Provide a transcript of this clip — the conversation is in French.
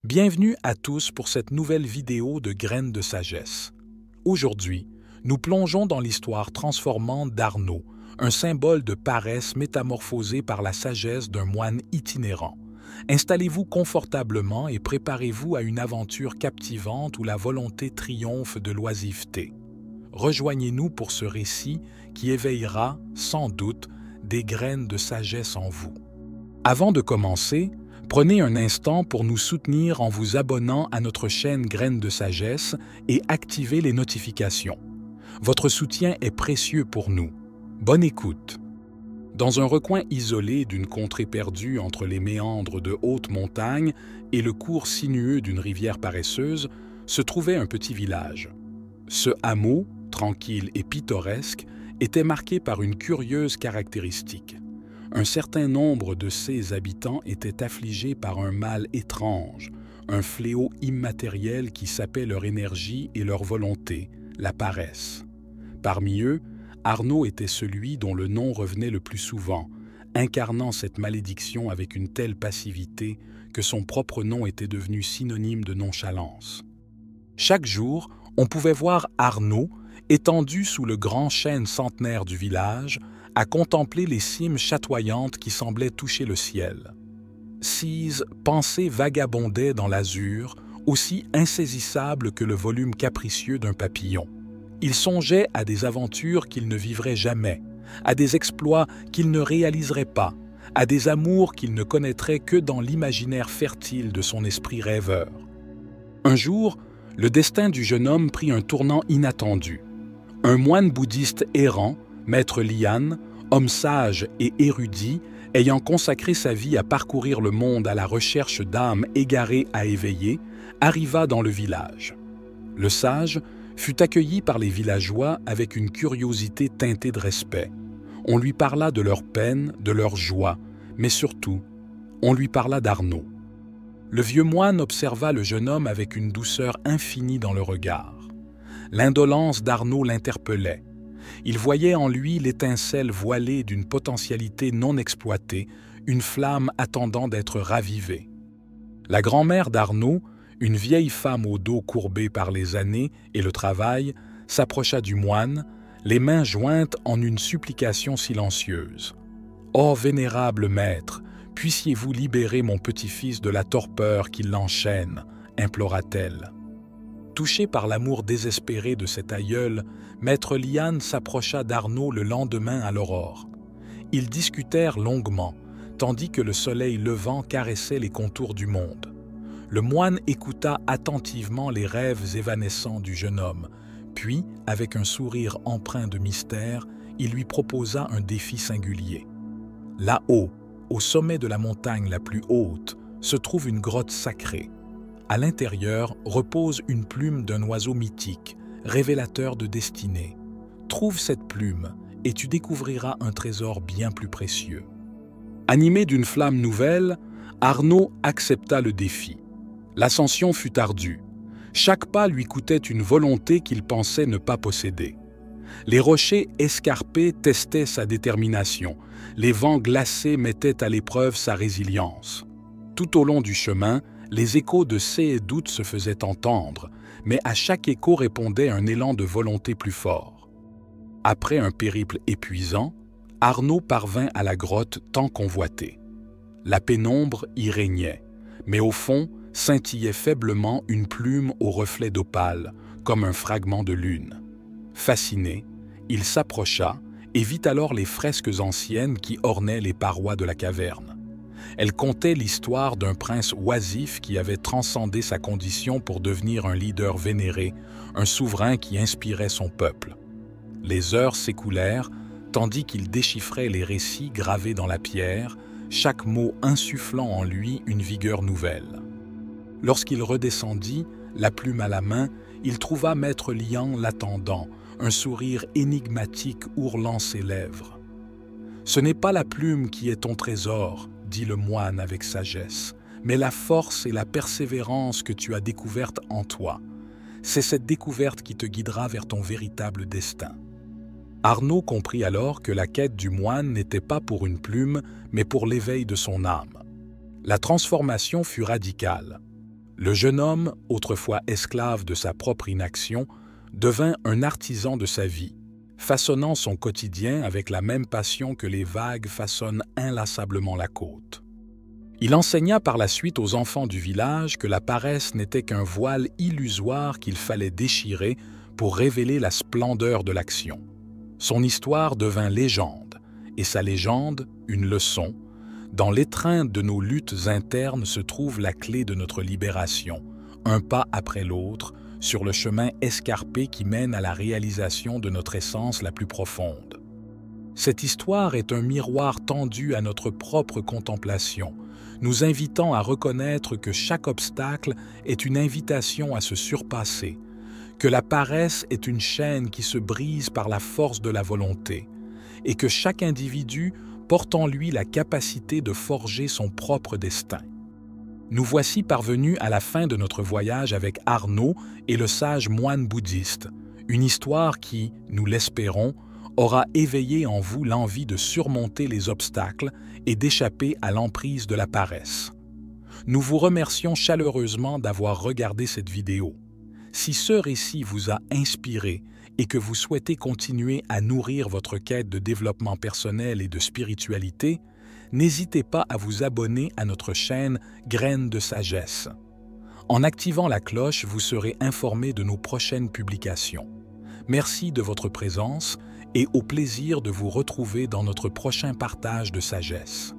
Bienvenue à tous pour cette nouvelle vidéo de Graines de sagesse. Aujourd'hui, nous plongeons dans l'histoire transformante d'Arnaud, un symbole de paresse métamorphosé par la sagesse d'un moine itinérant. Installez-vous confortablement et préparez-vous à une aventure captivante où la volonté triomphe de l'oisiveté. Rejoignez-nous pour ce récit qui éveillera, sans doute, des graines de sagesse en vous. Avant de commencer, prenez un instant pour nous soutenir en vous abonnant à notre chaîne Graines de sagesse et activez les notifications. Votre soutien est précieux pour nous. Bonne écoute! Dans un recoin isolé d'une contrée perdue entre les méandres de hautes montagnes et le cours sinueux d'une rivière paresseuse, se trouvait un petit village. Ce hameau, tranquille et pittoresque, était marqué par une curieuse caractéristique. Un certain nombre de ses habitants étaient affligés par un mal étrange, un fléau immatériel qui sapait leur énergie et leur volonté, la paresse. Parmi eux, Arnaud était celui dont le nom revenait le plus souvent, incarnant cette malédiction avec une telle passivité que son propre nom était devenu synonyme de nonchalance. Chaque jour, on pouvait voir Arnaud, étendu sous le grand chêne centenaire du village, à contempler les cimes chatoyantes qui semblaient toucher le ciel. Six pensées vagabondaient dans l'azur, aussi insaisissables que le volume capricieux d'un papillon. Il songeait à des aventures qu'il ne vivrait jamais, à des exploits qu'il ne réaliserait pas, à des amours qu'il ne connaîtrait que dans l'imaginaire fertile de son esprit rêveur. Un jour, le destin du jeune homme prit un tournant inattendu. Un moine bouddhiste errant, Maître Lian, homme sage et érudit, ayant consacré sa vie à parcourir le monde à la recherche d'âmes égarées à éveiller, arriva dans le village. Le sage fut accueilli par les villageois avec une curiosité teintée de respect. On lui parla de leurs peines, de leurs joies, mais surtout, on lui parla d'Arnaud. Le vieux moine observa le jeune homme avec une douceur infinie dans le regard. L'indolence d'Arnaud l'interpellait. Il voyait en lui l'étincelle voilée d'une potentialité non exploitée, une flamme attendant d'être ravivée. La grand-mère d'Arnaud, une vieille femme au dos courbé par les années et le travail, s'approcha du moine, les mains jointes en une supplication silencieuse. « Ô vénérable maître, puissiez-vous libérer mon petit-fils de la torpeur qui l'enchaîne » implora-t-elle. Touché par l'amour désespéré de cet aïeul, Maître Lian s'approcha d'Arnaud le lendemain à l'aurore. Ils discutèrent longuement, tandis que le soleil levant caressait les contours du monde. Le moine écouta attentivement les rêves évanescents du jeune homme, puis, avec un sourire empreint de mystère, il lui proposa un défi singulier. Là-haut, au sommet de la montagne la plus haute, se trouve une grotte sacrée. À l'intérieur repose une plume d'un oiseau mythique, révélateur de destinée. Trouve cette plume et tu découvriras un trésor bien plus précieux. Animé d'une flamme nouvelle, Arnaud accepta le défi. L'ascension fut ardue. Chaque pas lui coûtait une volonté qu'il pensait ne pas posséder. Les rochers escarpés testaient sa détermination. Les vents glacés mettaient à l'épreuve sa résilience. Tout au long du chemin, les échos de ces et doutes se faisaient entendre, mais à chaque écho répondait un élan de volonté plus fort. Après un périple épuisant, Arnaud parvint à la grotte tant convoitée. La pénombre y régnait, mais au fond scintillait faiblement une plume au reflet d'opale, comme un fragment de lune. Fasciné, il s'approcha et vit alors les fresques anciennes qui ornaient les parois de la caverne. Elle contait l'histoire d'un prince oisif qui avait transcendé sa condition pour devenir un leader vénéré, un souverain qui inspirait son peuple. Les heures s'écoulèrent, tandis qu'il déchiffrait les récits gravés dans la pierre, chaque mot insufflant en lui une vigueur nouvelle. Lorsqu'il redescendit, la plume à la main, il trouva Maître Lian l'attendant, un sourire énigmatique ourlant ses lèvres. « Ce n'est pas la plume qui est ton trésor, » dit le moine avec sagesse, « mais la force et la persévérance que tu as découvertes en toi. C'est cette découverte qui te guidera vers ton véritable destin. » Arnaud comprit alors que la quête du moine n'était pas pour une plume, mais pour l'éveil de son âme. La transformation fut radicale. Le jeune homme, autrefois esclave de sa propre inaction, devint un artisan de sa vie, façonnant son quotidien avec la même passion que les vagues façonnent inlassablement la côte. Il enseigna par la suite aux enfants du village que la paresse n'était qu'un voile illusoire qu'il fallait déchirer pour révéler la splendeur de l'action. Son histoire devint légende, et sa légende, une leçon. Dans l'étreinte de nos luttes internes se trouve la clé de notre libération, un pas après l'autre, sur le chemin escarpé qui mène à la réalisation de notre essence la plus profonde. Cette histoire est un miroir tendu à notre propre contemplation, nous invitant à reconnaître que chaque obstacle est une invitation à se surpasser, que la paresse est une chaîne qui se brise par la force de la volonté, et que chaque individu porte en lui la capacité de forger son propre destin. Nous voici parvenus à la fin de notre voyage avec Arnaud et le sage moine bouddhiste, une histoire qui, nous l'espérons, aura éveillé en vous l'envie de surmonter les obstacles et d'échapper à l'emprise de la paresse. Nous vous remercions chaleureusement d'avoir regardé cette vidéo. Si ce récit vous a inspiré et que vous souhaitez continuer à nourrir votre quête de développement personnel et de spiritualité, n'hésitez pas à vous abonner à notre chaîne Graines de Sagesse. En activant la cloche, vous serez informé de nos prochaines publications. Merci de votre présence et au plaisir de vous retrouver dans notre prochain partage de sagesse.